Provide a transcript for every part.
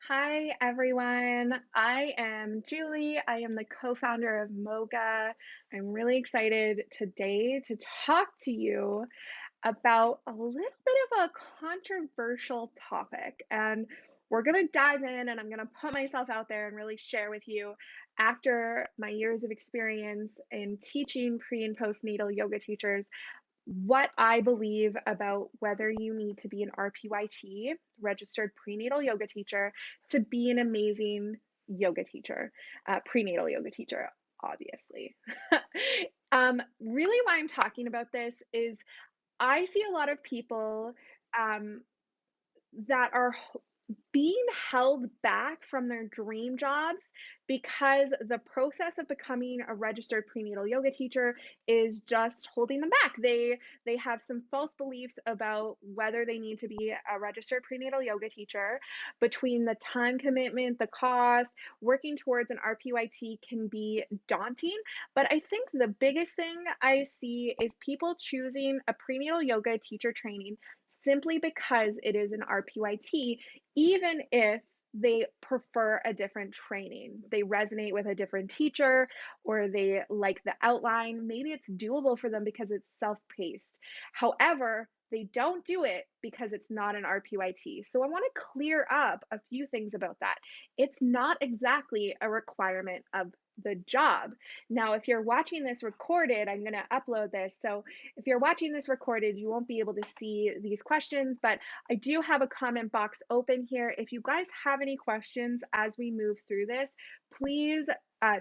Hi, everyone. I am Julie. I am the co-founder of Moga. I'm really excited today to talk to you about a little bit of a controversial topic. And we're going to dive in, and I'm going to put myself out there and really share with you, after my years of experience in teaching pre and postnatal yoga teachers, what I believe about whether you need to be an RPYT, registered prenatal yoga teacher, to be an amazing yoga teacher, prenatal yoga teacher, obviously. Really, why I'm talking about this is I see a lot of people um, that are being held back from their dream jobs because the process of becoming a registered prenatal yoga teacher is just holding them back. They have some false beliefs about whether they need to be a registered prenatal yoga teacher. Between the time commitment, the cost, working towards an RPYT can be daunting. But I think the biggest thing I see is people choosing a prenatal yoga teacher training simply because it is an RPYT, even if they prefer a different training. They resonate with a different teacher or they like the outline. Maybe it's doable for them because it's self-paced. However, they don't do it because it's not an RPYT. So I want to clear up a few things about that. It's not exactly a requirement of the job. Now, if you're watching this recorded, I'm going to upload this. So if you're watching this recorded, you won't be able to see these questions, but I do have a comment box open here. If you guys have any questions as we move through this, please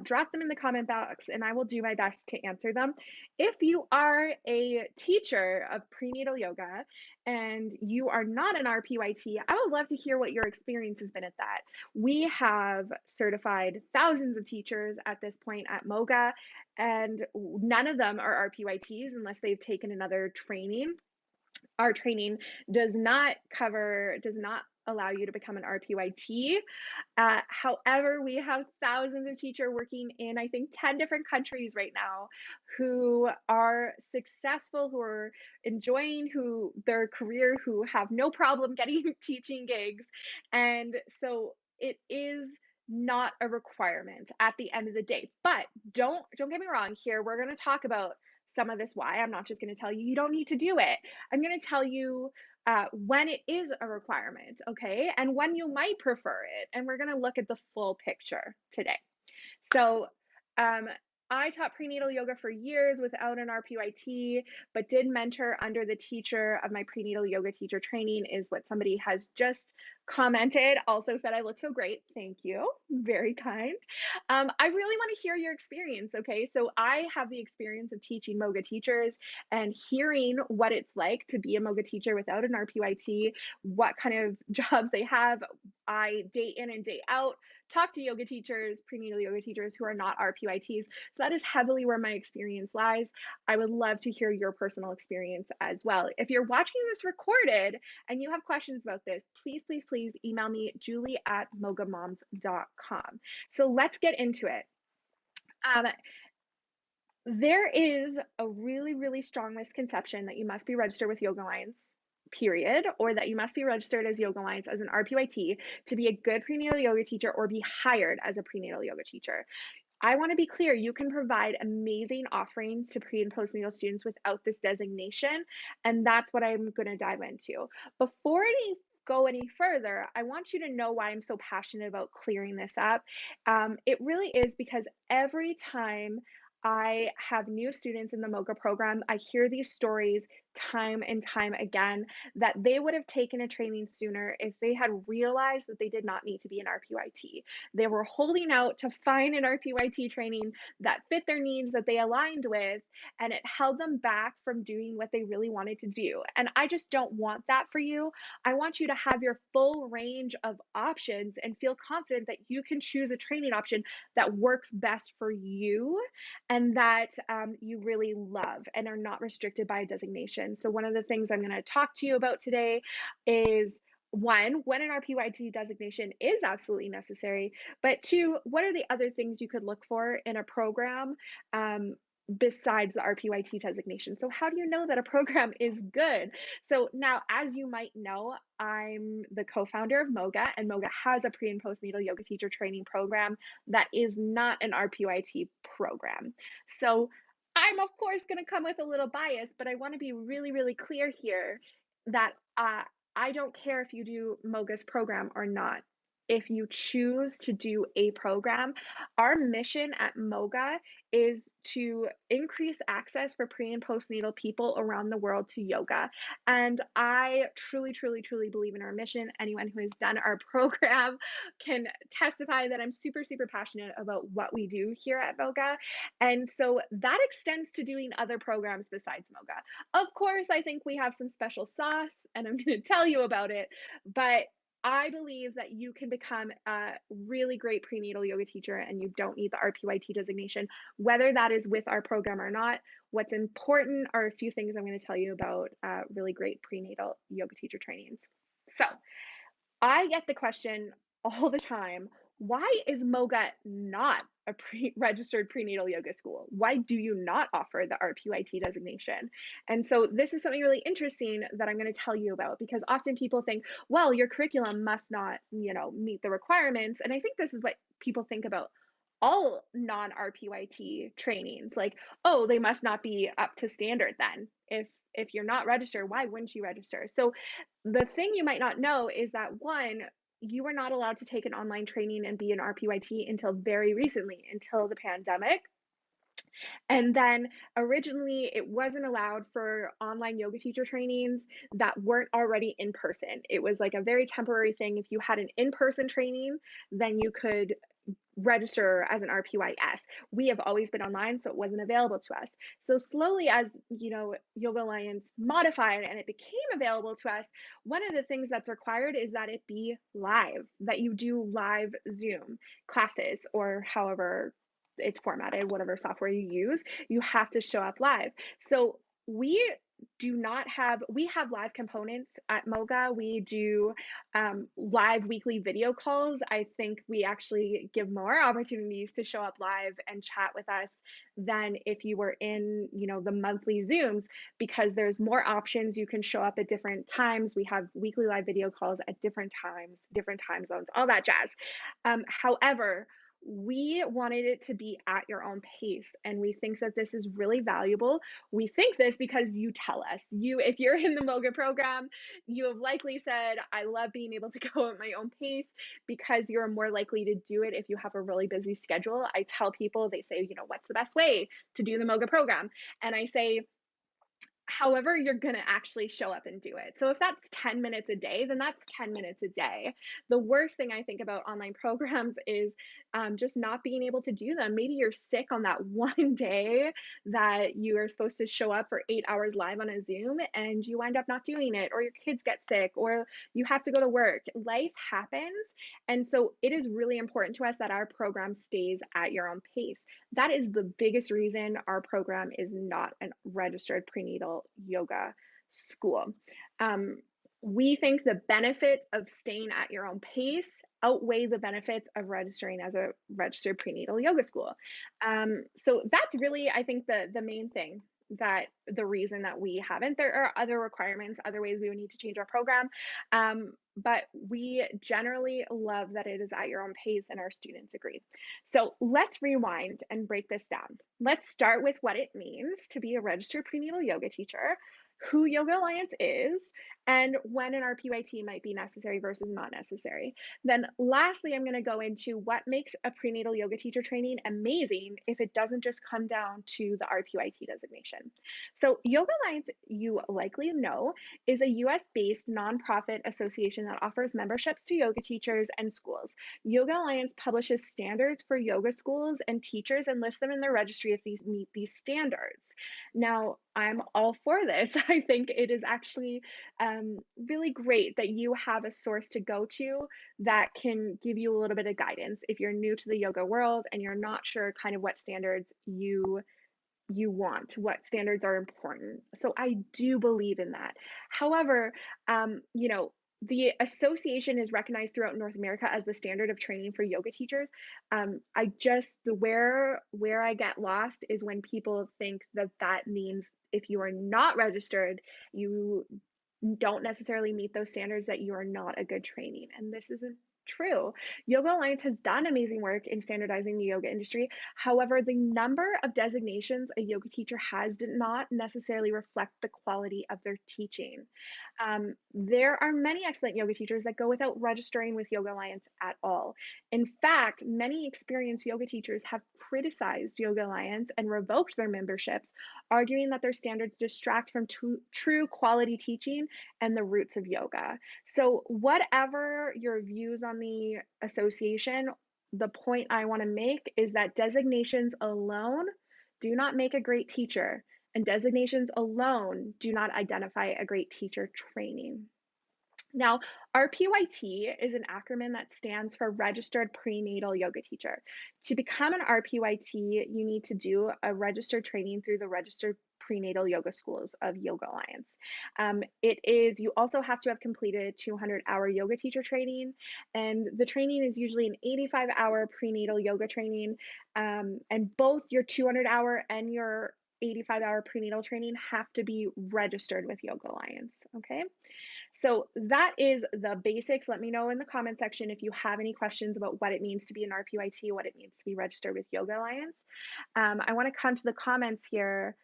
drop them in the comment box and I will do my best to answer them. If you are a teacher of prenatal yoga and you are not an RPYT, I would love to hear what your experience has been at that. We have certified thousands of teachers at this point at Moga, and none of them are RPYTs unless they've taken another training. Our training does not allow you to become an RPYT. However, we have thousands of teachers working in, I think, 10 different countries right now who are successful, who are enjoying their career, who have no problem getting teaching gigs. And so it is not a requirement at the end of the day. But don't get me wrong here. We're going to talk about some of this why. I'm not just going to tell you you don't need to do it. I'm going to tell you when it is a requirement, okay, and when you might prefer it. And we're going to look at the full picture today. So, um, I taught prenatal yoga for years without an RPYT, but did mentor under the teacher of my prenatal yoga teacher training, is what somebody has just commented. Also said I look so great. Thank you. Very kind. I really want to hear your experience. Okay. So I have the experience of teaching Moga teachers and hearing what it's like to be a Moga teacher without an RPYT, what kind of jobs they have. I day in and day out talk to yoga teachers, prenatal yoga teachers who are not RPYTs. So that is heavily where my experience lies. I would love to hear your personal experience as well. If you're watching this recorded and you have questions about this, please, please, please email me, julie@mogamoms.com. So let's get into it. Um, there is a really, really strong misconception that you must be registered with Yoga Alliance, period, or that you must be registered as Yoga Alliance as an RPYT to be a good prenatal yoga teacher or be hired as a prenatal yoga teacher. I want to be clear, you can provide amazing offerings to pre and postnatal students without this designation, and that's what I'm going to dive into. Before go any further, I want you to know why I'm so passionate about clearing this up. It really is because every time I have new students in the MOGA program, I hear these stories time and time again that they would have taken a training sooner if they had realized that they did not need to be an RPYT. They were holding out to find an RPYT training that fit their needs, that they aligned with, and it held them back from doing what they really wanted to do. And I just don't want that for you. I want you to have your full range of options and feel confident that you can choose a training option that works best for you and that you really love and are not restricted by a designation. So one of the things I'm going to talk to you about today is, one, when an RPYT designation is absolutely necessary, but two, what are the other things you could look for in a program besides the RPYT designation. So how do you know that a program is good? So now, as you might know, I'm the co-founder of Moga, and Moga has a pre and postnatal yoga teacher training program that is not an RPYT program. So I'm of course going to come with a little bias, but I want to be really, really clear here that I don't care if you do Moga's program or not. If you choose to do a program, our mission at Moga is to increase access for pre and postnatal people around the world to yoga. And I truly, truly, truly believe in our mission. Anyone who has done our program can testify that I'm super, super passionate about what we do here at Moga. And so that extends to doing other programs besides Moga. Of course, I think we have some special sauce, and I'm going to tell you about it, but I believe that you can become a really great prenatal yoga teacher and you don't need the RPYT designation, whether that is with our program or not. What's important are a few things I'm going to tell you about really great prenatal yoga teacher trainings. So, I get the question all the time, why is Moga not a registered prenatal yoga school? Why do you not offer the RPYT designation? And so this is something really interesting that I'm going to tell you about, because often people think, well, your curriculum must not, meet the requirements. And I think this is what people think about all non-RPYT trainings, like, oh, they must not be up to standard then. If you're not registered, why wouldn't you register? So the thing you might not know is that, one, you were not allowed to take an online training and be an RPYT until very recently, until the pandemic. And then originally it wasn't allowed for online yoga teacher trainings that weren't already in person. It was like a very temporary thing. If you had an in-person training, then you could register as an RPYS. We have always been online, so it wasn't available to us. So slowly, as Yoga Alliance modified and it became available to us, one of the things that's required is that it be live, that you do live Zoom classes, or however it's formatted, whatever software you use, you have to show up live. So we have live components at Moga. We do live weekly video calls. I think we actually give more opportunities to show up live and chat with us than if you were in, the monthly Zooms, because there's more options. You can show up at different times. We have weekly live video calls at different times, different time zones, all that jazz. However, we wanted it to be at your own pace, and we think that this is really valuable. We think this because you tell us. If you're in the Moga program, you have likely said, I love being able to go at my own pace, because you're more likely to do it if you have a really busy schedule. I tell people, they say, what's the best way to do the Moga program? And I say, however you're going to actually show up and do it. So if that's 10 minutes a day, then that's 10 minutes a day. The worst thing I think about online programs is just not being able to do them. Maybe you're sick on that one day that you are supposed to show up for 8 hours live on a Zoom, and you wind up not doing it, or your kids get sick, or you have to go to work. Life happens. And so it is really important to us that our program stays at your own pace. That is the biggest reason our program is not a registered prenatal yoga school. We think the benefits of staying at your own pace outweigh the benefits of registering as a registered prenatal yoga school. So that's really, I think, the main thing, that the reason that we haven't. There are other requirements, other ways we would need to change our program. But we generally love that it is at your own pace, and our students agree. So let's rewind and break this down. Let's start with what it means to be a registered prenatal yoga teacher, who Yoga Alliance is, and when an RPYT might be necessary versus not necessary. Then lastly, I'm going to go into what makes a prenatal yoga teacher training amazing if it doesn't just come down to the RPYT designation. So Yoga Alliance, you likely know, is a US-based nonprofit association that offers memberships to yoga teachers and schools. Yoga Alliance publishes standards for yoga schools and teachers and lists them in their registry if these meet these standards. Now, I'm all for this. I think it is actually really great that you have a source to go to that can give you a little bit of guidance if you're new to the yoga world and you're not sure kind of what standards you want, what standards are important. So I do believe in that. However, the association is recognized throughout North America as the standard of training for yoga teachers. I just the where I get lost is when people think that that means if you are not registered, you don't necessarily meet those standards, that you are not a good training. And this isn't true. Yoga Alliance has done amazing work in standardizing the yoga industry. However, the number of designations a yoga teacher has did not necessarily reflect the quality of their teaching. There are many excellent yoga teachers that go without registering with Yoga Alliance at all. In fact, many experienced yoga teachers have criticized Yoga Alliance and revoked their memberships, arguing that their standards distract from true quality teaching and the roots of yoga. So, whatever your views on the association, the point I want to make is that designations alone do not make a great teacher, and designations alone do not identify a great teacher training. Now, RPYT is an acronym that stands for Registered Prenatal Yoga Teacher. To become an RPYT, you need to do a registered training through the Registered Prenatal Yoga Schools of Yoga Alliance. You also have to have completed 200-hour yoga teacher training, and the training is usually an 85-hour prenatal yoga training, and both your 200-hour and your 85-hour prenatal training have to be registered with Yoga Alliance, okay? So that is the basics. Let me know in the comment section if you have any questions about what it means to be an RPYT, what it means to be registered with Yoga Alliance. I want to come to the comments here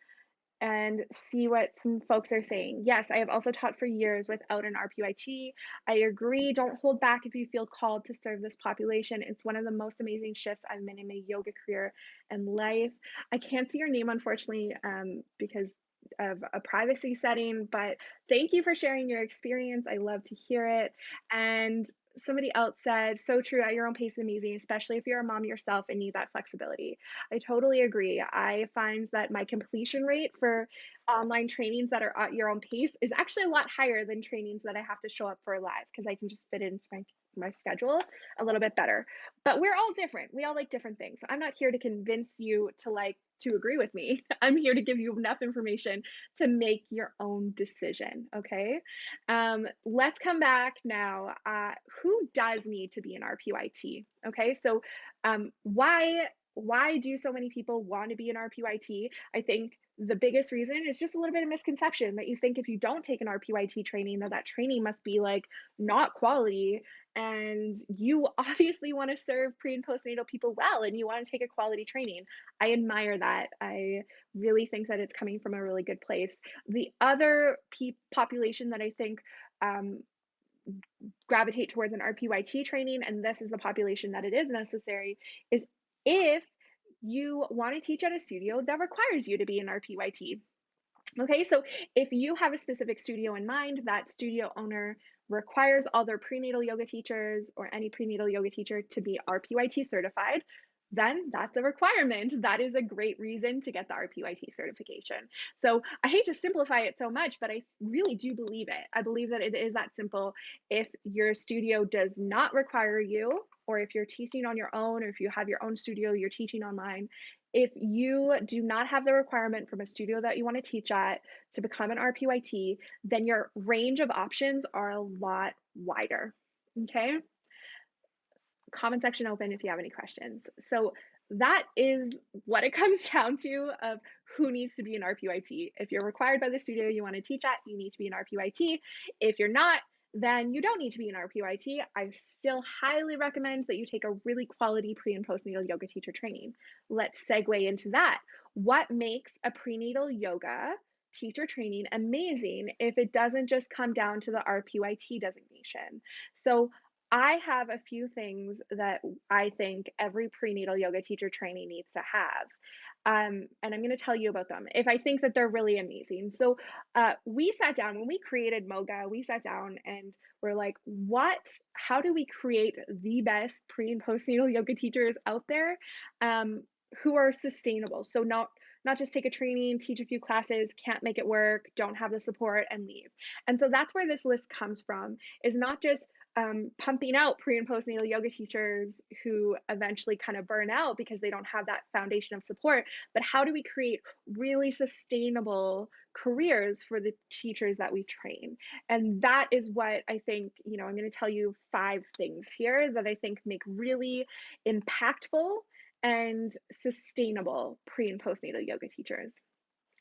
and see what some folks are saying. Yes, I have also taught for years without an RPYT. I agree. Don't hold back if you feel called to serve this population. It's one of the most amazing shifts I've been in my yoga career and life. I can't see your name, unfortunately, because of a privacy setting, but thank you for sharing your experience. I love to hear it. And somebody else said, so true, at your own pace is amazing, especially if you're a mom yourself and need that flexibility. I totally agree. I find that my completion rate for online trainings that are at your own pace is actually a lot higher than trainings that I have to show up for live, because I can just fit it into my schedule a little bit better. But we're all different. We all like different things. I'm not here to convince you to agree with me. I'm here to give you enough information to make your own decision, okay? Let's come back now. Who does need to be an RPYT? Okay, so why do so many people want to be an RPYT? I think the biggest reason is just a little bit of misconception that you think if you don't take an RPYT training, that training must be like not quality. And you obviously want to serve pre and postnatal people well, and you want to take a quality training. I admire that. I really think that it's coming from a really good place. The other population that I think gravitate towards an RPYT training, and this is the population that it is necessary, is if you want to teach at a studio that requires you to be an RPYT. Okay, so if you have a specific studio in mind, that studio owner requires all their prenatal yoga teachers or any prenatal yoga teacher to be RPYT certified, then that's a requirement. That is a great reason to get the RPYT certification. So I hate to simplify it so much, but I really do believe it. I believe that it is that simple. If your studio does not require you, or if you're teaching on your own, or if you have your own studio, you're teaching online, if you do not have the requirement from a studio that you want to teach at to become an RPYT, then your range of options are a lot wider. Okay? Comment section open if you have any questions. So that is what it comes down to of who needs to be an RPYT. If you're required by the studio you want to teach at, you need to be an RPYT. If you're not, then you don't need to be an RPYT. I still highly recommend that you take a really quality pre and postnatal yoga teacher training. Let's segue into that. What makes a prenatal yoga teacher training amazing if it doesn't just come down to the RPYT designation? So I have a few things that I think every prenatal yoga teacher training needs to have. And I'm going to tell you about them if I think that they're really amazing. So we sat down when we created Moga, we sat down and we're like, how do we create the best pre and postnatal yoga teachers out there who are sustainable? So not just take a training, teach a few classes, can't make it work, don't have the support and leave. And so that's where this list comes from, is not just pumping out pre and postnatal yoga teachers who eventually kind of burn out because they don't have that foundation of support. But how do we create really sustainable careers for the teachers that we train? And that is what I think, I'm going to tell you 5 things here that I think make really impactful and sustainable pre and postnatal yoga teachers,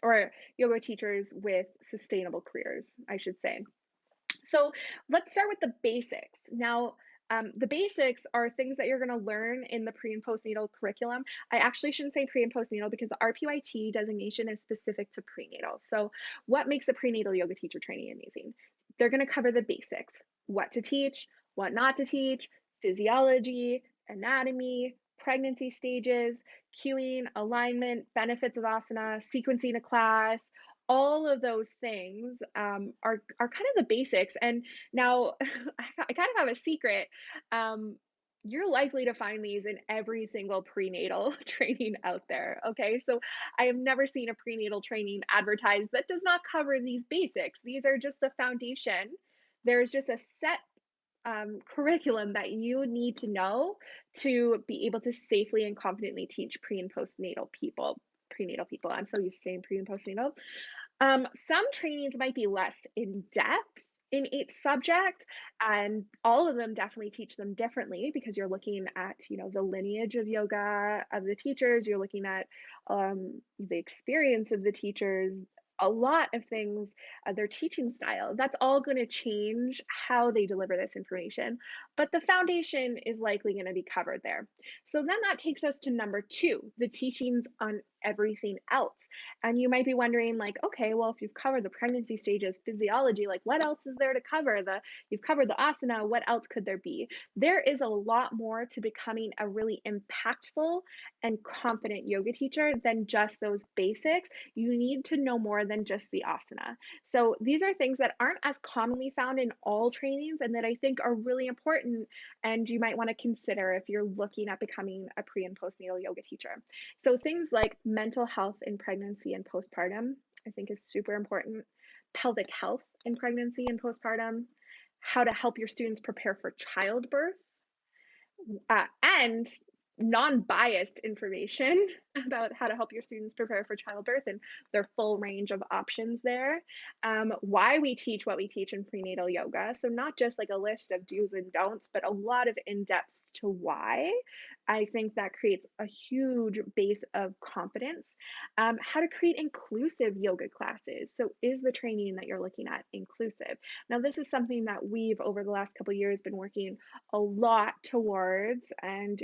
or yoga teachers with sustainable careers, I should say. So let's start with the basics. Now, the basics are things that you're going to learn in the pre and postnatal curriculum. I actually shouldn't say pre and postnatal because the RPYT designation is specific to prenatal. So, what makes a prenatal yoga teacher training amazing? They're going to cover the basics: what to teach, what not to teach, physiology, anatomy, pregnancy stages, cueing, alignment, benefits of asana, sequencing a class. All of those things are kind of the basics. And now I kind of have a secret. You're likely to find these in every single prenatal training out there. Okay, so I have never seen a prenatal training advertised that does not cover these basics. These are just the foundation. There's just a set curriculum that you need to know to be able to safely and confidently teach pre and postnatal people. Prenatal people. I'm so used to saying pre and postnatal. Some trainings might be less in depth in each subject, and all of them definitely teach them differently because you're looking at, the lineage of yoga of the teachers, you're looking at the experience of the teachers, a lot of things, their teaching style. That's all going to change how they deliver this information, but the foundation is likely going to be covered there. So then that takes us to number 2, the teachings on everything else. And you might be wondering, like, okay, well, if you've covered the pregnancy stages, physiology, like what else is there to cover? You've covered the asana, what else could there be? There is a lot more to becoming a really impactful and confident yoga teacher than just those basics. You need to know more than just the asana. So these are things that aren't as commonly found in all trainings and that I think are really important, and you might want to consider if you're looking at becoming a pre and postnatal yoga teacher. So things like mental health in pregnancy and postpartum, I think is super important. Pelvic health in pregnancy and postpartum, how to help your students prepare for childbirth, and non-biased information about how to help your students prepare for childbirth and their full range of options there. Why we teach what we teach in prenatal yoga. So not just like a list of do's and don'ts, but a lot of in-depth to why. I think that creates a huge base of confidence. How to create inclusive yoga classes. So is the training that you're looking at inclusive? Now, this is something that we've over the last couple of years been working a lot towards, and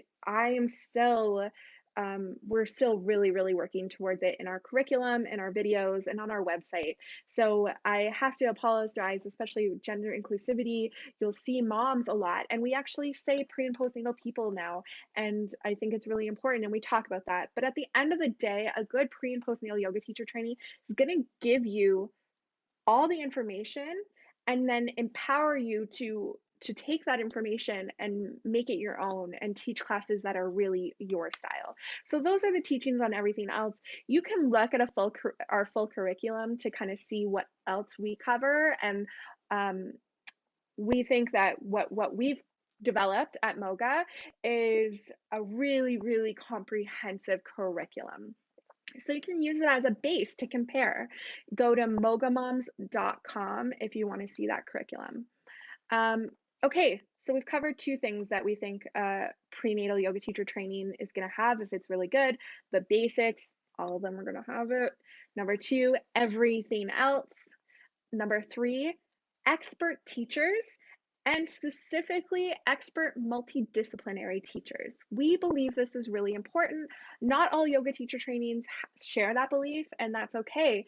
we're still really, really working towards it in our curriculum, in our videos, and on our website. So I have to apologize, especially with gender inclusivity. You'll see moms a lot, and we actually say pre and postnatal people now, and I think it's really important, and we talk about that. But at the end of the day, a good pre and postnatal yoga teacher training is going to give you all the information and then empower you to take that information and make it your own and teach classes that are really your style. So those are the teachings on everything else. You can look at our full curriculum to kind of see what else we cover, and we think that what we've developed at Moga is a really, really comprehensive curriculum. So you can use it as a base to compare. Go to mogamoms.com if you want to see that curriculum. Okay, so we've covered 2 things that we think prenatal yoga teacher training is going to have if it's really good. The basics, all of them are going to have it. Number 2, everything else. Number 3, expert teachers, and specifically expert multidisciplinary teachers. We believe this is really important. Not all yoga teacher trainings share that belief, and that's okay.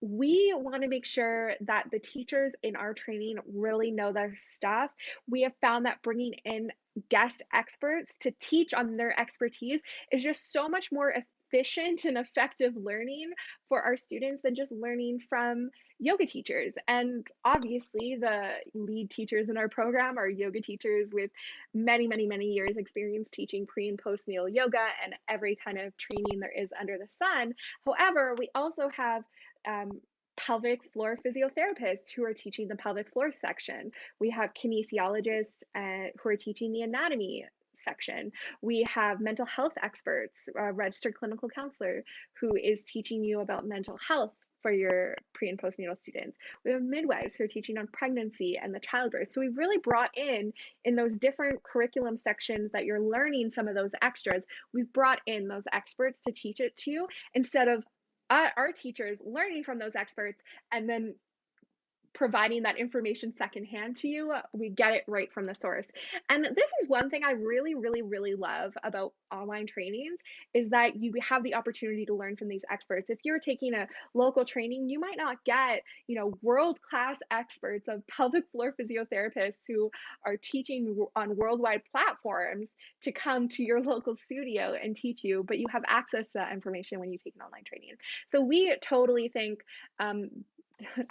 We want to make sure that the teachers in our training really know their stuff. We have found that bringing in guest experts to teach on their expertise is just so much more efficient and effective learning for our students than just learning from yoga teachers. And obviously, the lead teachers in our program are yoga teachers with many, many, many years experience teaching pre and postnatal yoga and every kind of training there is under the sun. However, we also have pelvic floor physiotherapists who are teaching the pelvic floor section. We have kinesiologists who are teaching the anatomy section. We have mental health experts, a registered clinical counselor who is teaching you about mental health for your pre and postnatal students. We have midwives who are teaching on pregnancy and the childbirth. So we've really brought in those different curriculum sections that you're learning some of those extras, we've brought in those experts to teach it to you instead of our teachers learning from those experts and then providing that information secondhand to you. We get it right from the source. And this is one thing I really, really, really love about online trainings is that you have the opportunity to learn from these experts. If you're taking a local training, you might not get, world-class experts of pelvic floor physiotherapists who are teaching on worldwide platforms to come to your local studio and teach you, but you have access to that information when you take an online training. So we totally think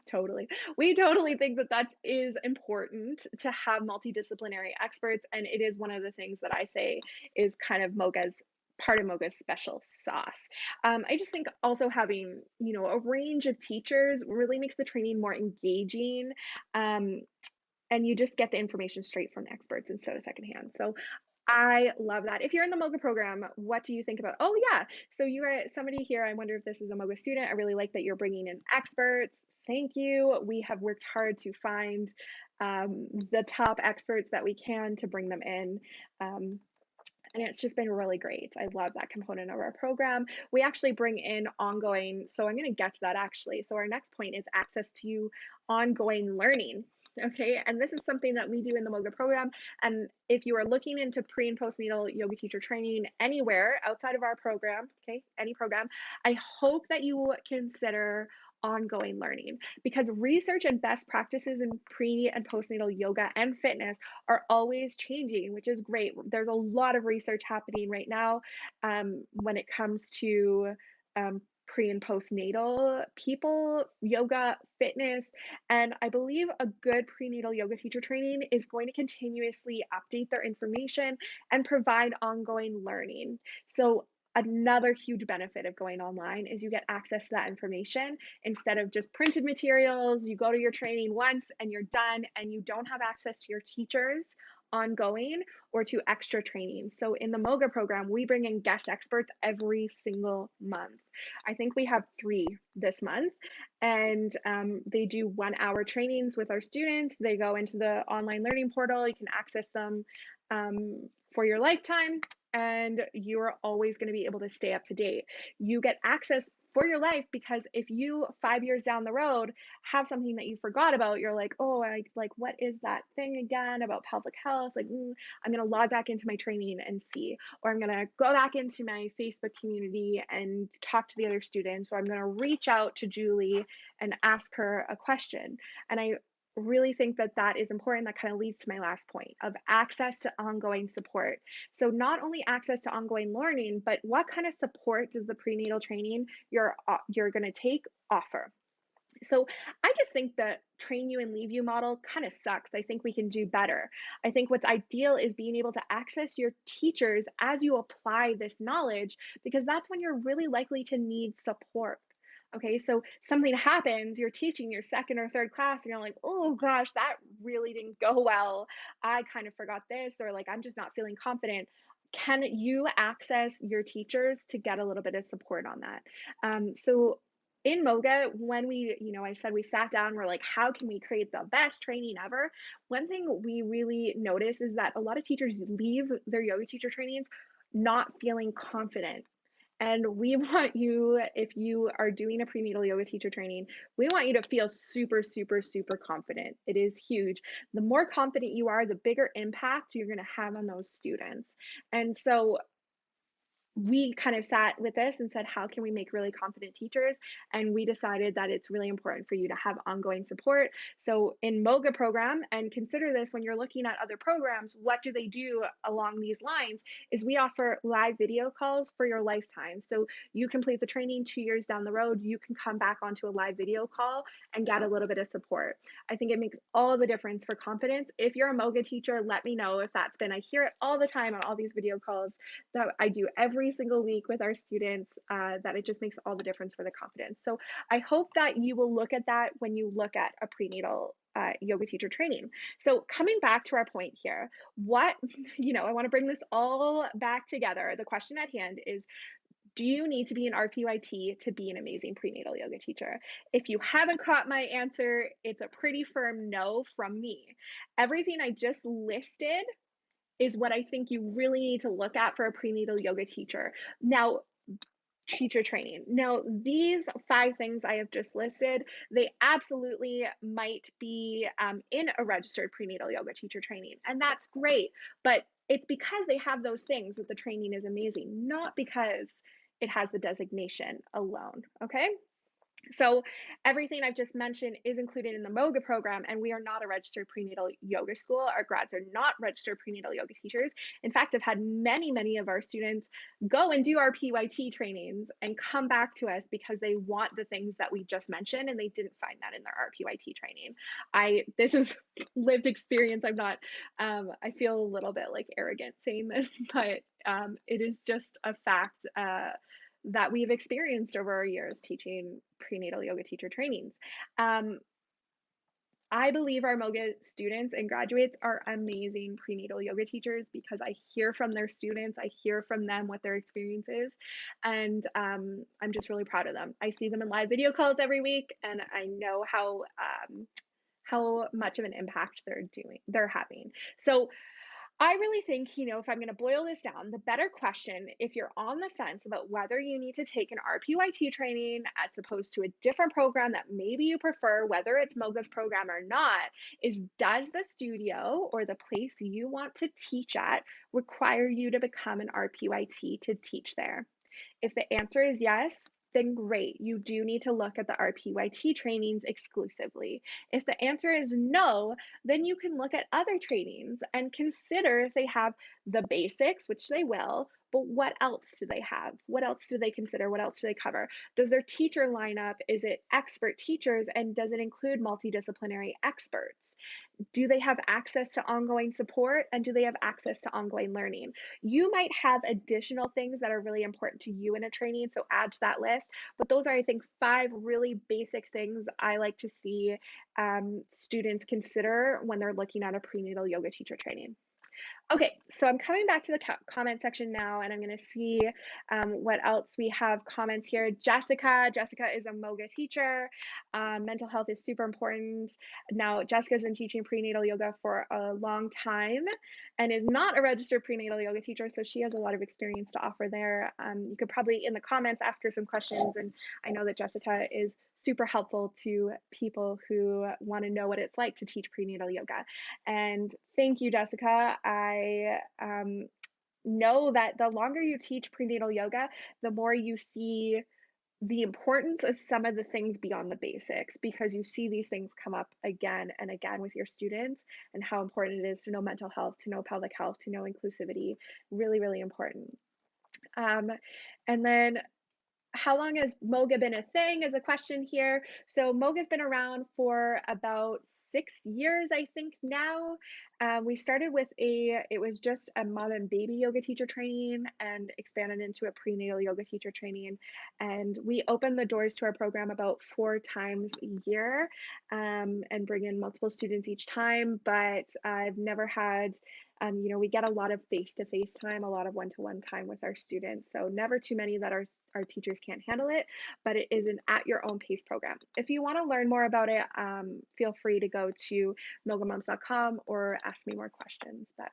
totally. We totally think that that is important to have multidisciplinary experts, and it is one of the things that I say is kind of part of Moga's special sauce. I just think also having, a range of teachers really makes the training more engaging, and you just get the information straight from the experts instead of secondhand. So I love that. If you're in the MOGA program, what do you think about? Oh yeah, so you are somebody here. I wonder if this is a MOGA student. I really like that you're bringing in experts. Thank you. We have worked hard to find the top experts that we can to bring them in. And it's just been really great. I love that component of our program. We actually bring in ongoing, so I'm going to get to that actually. So our next point is access to ongoing learning. Okay, and this is something that we do in the MOGA program. And if you are looking into pre and postnatal yoga teacher training anywhere outside of our program, okay, any program, I hope that you will consider ongoing learning because research and best practices in pre and postnatal yoga and fitness are always changing, which is great. There's a lot of research happening right now when it comes to pre and postnatal people, yoga, fitness, and I believe a good prenatal yoga teacher training is going to continuously update their information and provide ongoing learning. So another huge benefit of going online is you get access to that information instead of just printed materials. You go to your training once and you're done and you don't have access to your teachers ongoing or to extra training. So in the MOGA program, we bring in guest experts every single month. I think we have 3 this month, and they do 1-hour trainings with our students. They go into the online learning portal. You can access them for your lifetime, and you're always going to be able to stay up to date. You get access for your life because if you 5 years down the road have something that you forgot about, you're like, oh, what is that thing again about pelvic health? I'm going to log back into my training and see, or I'm going to go back into my Facebook community and talk to the other students, or I'm going to reach out to Julie and ask her a question. And I really think that that is important. That kind of leads to my last point of access to ongoing support. So not only access to ongoing learning, but what kind of support does the prenatal training you're going to take offer? So I just think the train you and leave you model kind of sucks. I think we can do better. I think what's ideal is being able to access your teachers as you apply this knowledge, because that's when you're really likely to need support. Okay, so something happens, you're teaching your second or third class, and you're like, oh gosh, that really didn't go well. I kind of forgot this, or I'm just not feeling confident. Can you access your teachers to get a little bit of support on that? So in MOGA, when I said we sat down, we're like, how can we create the best training ever? One thing we really notice is that a lot of teachers leave their yoga teacher trainings not feeling confident. And we want you, if you are doing a prenatal yoga teacher training, we want you to feel super, super, super confident. It is huge. The more confident you are, the bigger impact you're going to have on those students. And so we kind of sat with this and said, how can we make really confident teachers? And we decided that it's really important for you to have ongoing support. So in MOGA program, and consider this when you're looking at other programs, what do they do along these lines is we offer live video calls for your lifetime. So you complete the training 2 years down the road, you can come back onto a live video call and get a little bit of support. I think it makes all the difference for confidence. If you're a MOGA teacher, let me know if that's been, I hear it all the time on all these video calls that I do every every single week with our students that it just makes all the difference for the confidence. So I hope that you will look at that when you look at a prenatal yoga teacher training. So coming back to our point here, what, I want to bring this all back together. The question at hand is, do you need to be an RPYT to be an amazing prenatal yoga teacher? If you haven't caught my answer, it's a pretty firm no from me. Everything I just listed is what I think you really need to look at for a prenatal yoga teacher. Now, teacher training. Now, these 5 things I have just listed, they absolutely might be in a registered prenatal yoga teacher training, and that's great. But it's because they have those things that the training is amazing, not because it has the designation alone. Okay. So everything I've just mentioned is included in the MOGA program, and we are not a registered prenatal yoga school. Our grads are not registered prenatal yoga teachers. In fact, I've had many of our students go and do our RPYT trainings and come back to us because they want the things that we just mentioned, and they didn't find that in their RPYT training. This is lived experience. I feel a little bit like arrogant saying this, but it is just a fact that we've experienced over our years teaching prenatal yoga teacher trainings. I believe our MOGA students and graduates are amazing prenatal yoga teachers because I hear from their students, I hear from them what their experience is, and I'm just really proud of them. I see them in live video calls every week, and I know how much of an impact they're having. So I really think, if I'm going to boil this down, the better question, if you're on the fence about whether you need to take an RPYT training as opposed to a different program that maybe you prefer, whether it's MOGA's program or not, is does the studio or the place you want to teach at require you to become an RPYT to teach there? If the answer is yes, then great. You do need to look at the RPYT trainings exclusively. If the answer is no, then you can look at other trainings and consider if they have the basics, which they will, but what else do they have? What else do they consider? What else do they cover? Does their teacher lineup, is it expert teachers, and does it include multidisciplinary experts? Do they have access to ongoing support, and do they have access to ongoing learning? You might have additional things that are really important to you in a training, so add to that list. But those are, I think, 5 really basic things I like to see students consider when they're looking at a prenatal yoga teacher training. Okay, so I'm coming back to the comment section now, and I'm going to see what else we have comments here. Jessica is a MOGA teacher. Mental health is super important. Now, Jessica's been teaching prenatal yoga for a long time and is not a registered prenatal yoga teacher, so she has a lot of experience to offer there. You could probably, in the comments, ask her some questions, and I know that Jessica is super helpful to people who want to know what it's like to teach prenatal yoga. And thank you, Jessica. I know that the longer you teach prenatal yoga, the more you see the importance of some of the things beyond the basics, because you see these things come up again and again with your students, and how important it is to know mental health, to know pelvic health, to know inclusivity. Really important. And then, how long has MOGA been a thing is a question here. So MOGA's been around for about 6 years, I think now. We started with it was just a mom and baby yoga teacher training and expanded into a prenatal yoga teacher training. And we open the doors to our program about 4 times a year and bring in multiple students each time. But I've never had we get a lot of face-to-face time, a lot of one-to-one time with our students. So never too many that our teachers can't handle it, but it is an at your own pace program. If you want to learn more about it, feel free to go to mogamoms.com or ask me more questions. But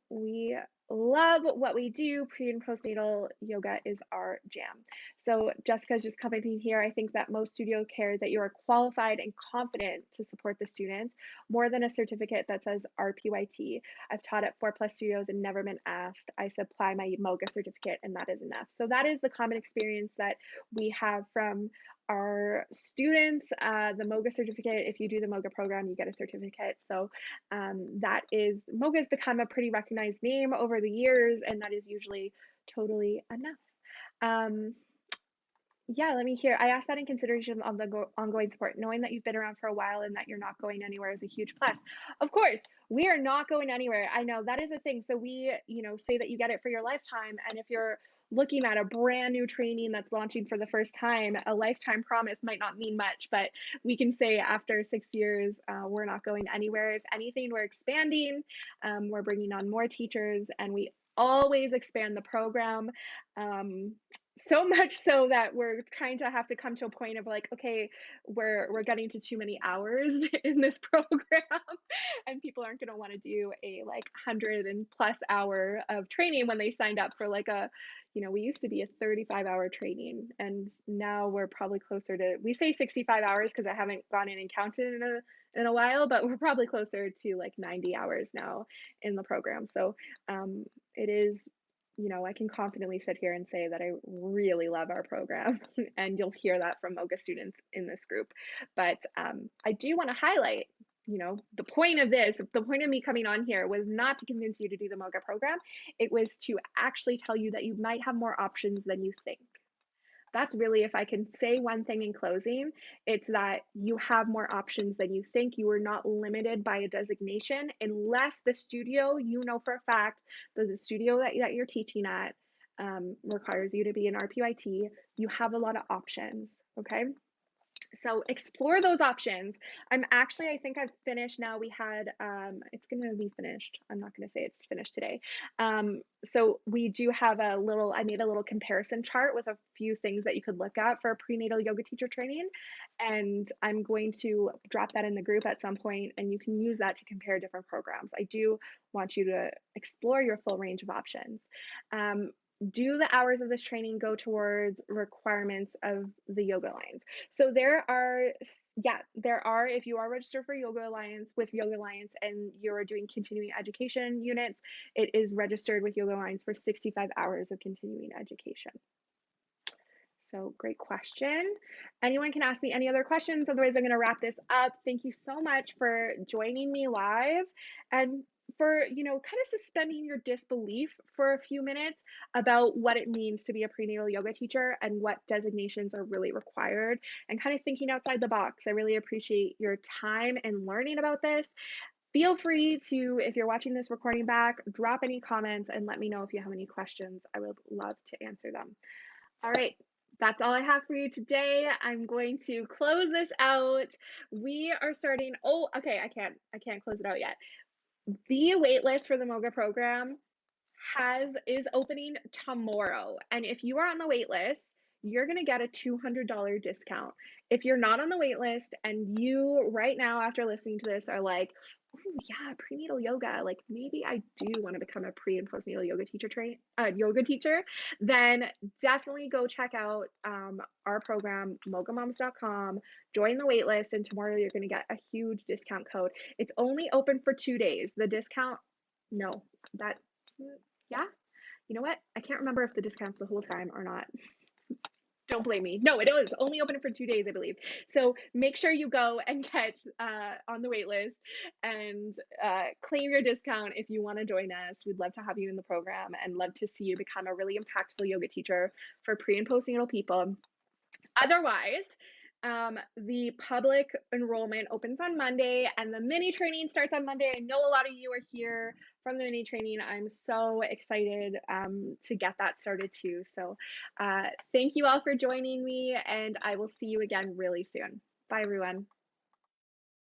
we love what we do. Pre and postnatal yoga is our jam. So Jessica's just commenting here. I think that most studio care that you are qualified and confident to support the students more than a certificate that says RPYT. I've taught at 4+ studios and never been asked. I supply my MOGA certificate and that is enough. So that is the common experience that we have from our students. The MOGA certificate, if you do the MOGA program, you get a certificate. So MOGA has become a pretty recognized name over the years, and that is usually totally enough. Yeah, let me hear. I asked that in consideration of the ongoing support. Knowing that you've been around for a while and that you're not going anywhere is a huge plus. Of course, We are not going anywhere. I know that is a thing. So we, say that you get it for your lifetime. And if you're looking at a brand new training that's launching for the first time, a lifetime promise might not mean much, but we can say after 6 years, we're not going anywhere. If anything, we're expanding, we're bringing on more teachers, and we always expand the program. So much so that we're trying to have to come to a point of like, okay, we're getting to too many hours in this program, and people aren't going to want to do a like 100 and plus hour of training when they signed up for like we used to be a 35-hour training, and now we're probably closer to, we say 65 hours because I haven't gone in and counted in a while, but we're probably closer to like 90 hours now in the program. So it is, I can confidently sit here and say that I really love our program, and you'll hear that from MOGA students in this group. But I do want to highlight, the point of me coming on here was not to convince you to do the MOGA program. It was to actually tell you that you might have more options than you think. That's really, if I can say one thing in closing, it's that you have more options than you think. You are not limited by a designation unless the studio, for a fact that the studio that you're teaching at requires you to be an RPYT. You have a lot of options, okay? So explore those options. I think I've finished now. We had, it's going to be finished. I'm not going to say it's finished today. So we do have I made a little comparison chart with a few things that you could look at for a prenatal yoga teacher training. And I'm going to drop that in the group at some point, and you can use that to compare different programs. I do want you to explore your full range of options. Do the hours of this training go towards requirements of the Yoga Alliance? So there are, if you are registered for Yoga Alliance with Yoga Alliance and you're doing continuing education units, it is registered with Yoga Alliance for 65 hours of continuing education. So great question. Anyone can ask me any other questions. Otherwise, I'm going to wrap this up. Thank you so much for joining me live and for, kind of suspending your disbelief for a few minutes about what it means to be a prenatal yoga teacher and what designations are really required, and kind of thinking outside the box. I really appreciate your time and learning about this. Feel free to, if you're watching this recording back, drop any comments and let me know if you have any questions. I would love to answer them. All right. That's all I have for you today. I'm going to close this out. We are starting. Oh, okay. I can't close it out yet. The waitlist for the MOGA program is opening tomorrow. And if you are on the wait list, you're going to get a $200 discount. If you're not on the wait list and you right now after listening to this are like, oh yeah, prenatal yoga, like maybe I do want to become a pre and postnatal yoga teacher, then definitely go check out our program, mogamoms.com, join the wait list, and tomorrow you're going to get a huge discount code. It's only open for 2 days. The discount, no, that, yeah, you know what? I can't remember if the discount's the whole time or not. Don't blame me. No, it is only open for 2 days, I believe. So make sure you go and get on the wait list and claim your discount if you want to join us. We'd love to have you in the program and love to see you become a really impactful yoga teacher for pre and postnatal people. Otherwise, the public enrollment opens on Monday and the mini training starts on Monday. I know a lot of you are here from the mini training. I'm so excited to get that started too. So thank you all for joining me, and I will see you again really soon. Bye, everyone.